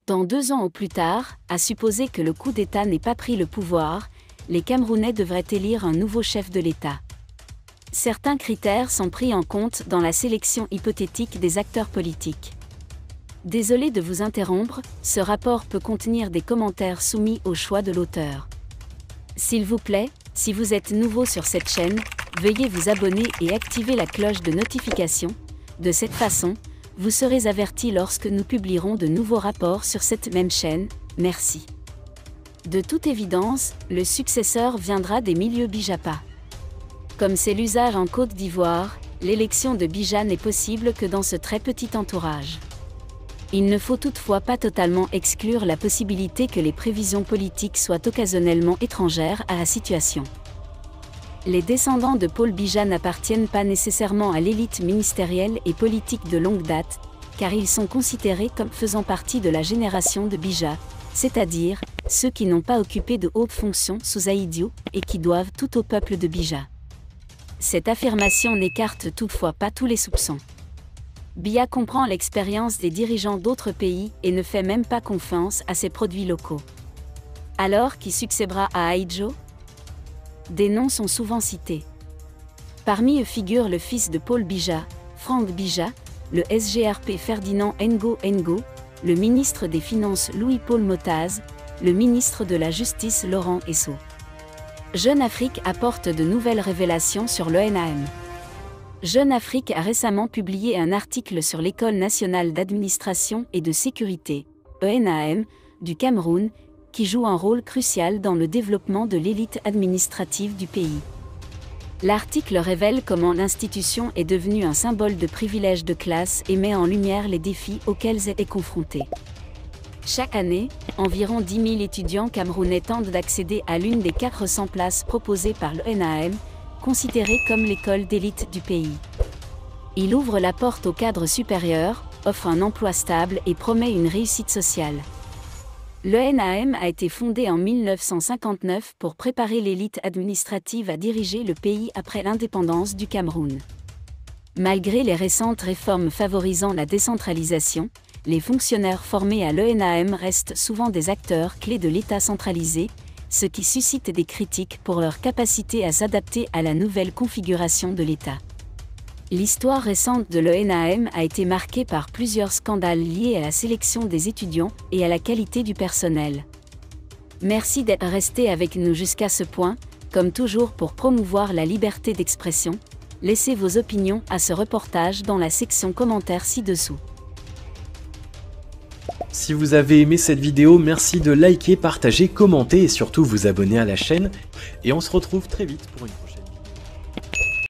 Dans 2 ans au plus tard, à supposer que le coup d'État n'ait pas pris le pouvoir, les Camerounais devraient élire un nouveau chef de l'État. Certains critères sont pris en compte dans la sélection hypothétique des acteurs politiques. Désolé de vous interrompre, ce rapport peut contenir des commentaires soumis au choix de l'auteur. S'il vous plaît, si vous êtes nouveau sur cette chaîne, veuillez vous abonner et activer la cloche de notification. De cette façon, vous serez averti lorsque nous publierons de nouveaux rapports sur cette même chaîne. Merci. De toute évidence, le successeur viendra des milieux bijapa. Comme c'est l'usage en Côte d'Ivoire, l'élection de Bija n'est possible que dans ce très petit entourage. Il ne faut toutefois pas totalement exclure la possibilité que les prévisions politiques soient occasionnellement étrangères à la situation. Les descendants de Paul Bija n'appartiennent pas nécessairement à l'élite ministérielle et politique de longue date, car ils sont considérés comme faisant partie de la génération de Bija, c'est-à-dire ceux qui n'ont pas occupé de hautes fonctions sous Ahidjo et qui doivent tout au peuple de Bija. Cette affirmation n'écarte toutefois pas tous les soupçons. Biya comprend l'expérience des dirigeants d'autres pays et ne fait même pas confiance à ses produits locaux. Alors qui succédera à Ahidjo ? Des noms sont souvent cités. Parmi eux figure le fils de Paul Bija, Frank Bija, le SGRP Ferdinand Ngo, le ministre des Finances Louis-Paul Motaz, le ministre de la Justice Laurent Esso. Jeune Afrique apporte de nouvelles révélations sur l'ENAM. Jeune Afrique a récemment publié un article sur l'École nationale d'administration et de sécurité, ENAM, du Cameroun, qui joue un rôle crucial dans le développement de l'élite administrative du pays. L'article révèle comment l'institution est devenue un symbole de privilège de classe et met en lumière les défis auxquels elle est confrontée. Chaque année, environ 10 000 étudiants camerounais tentent d'accéder à l'une des 400 places proposées par l'ENAM, considérée comme l'école d'élite du pays. Il ouvre la porte au cadre supérieur, offre un emploi stable et promet une réussite sociale. L'ENAM a été fondée en 1959 pour préparer l'élite administrative à diriger le pays après l'indépendance du Cameroun. Malgré les récentes réformes favorisant la décentralisation, les fonctionnaires formés à l'ENAM restent souvent des acteurs clés de l'État centralisé, ce qui suscite des critiques pour leur capacité à s'adapter à la nouvelle configuration de l'État. L'histoire récente de l'ENAM a été marquée par plusieurs scandales liés à la sélection des étudiants et à la qualité du personnel. Merci d'être resté avec nous jusqu'à ce point, comme toujours pour promouvoir la liberté d'expression. Laissez vos opinions à ce reportage dans la section commentaires ci-dessous. Si vous avez aimé cette vidéo, merci de liker, partager, commenter et surtout vous abonner à la chaîne. Et on se retrouve très vite pour une prochaine.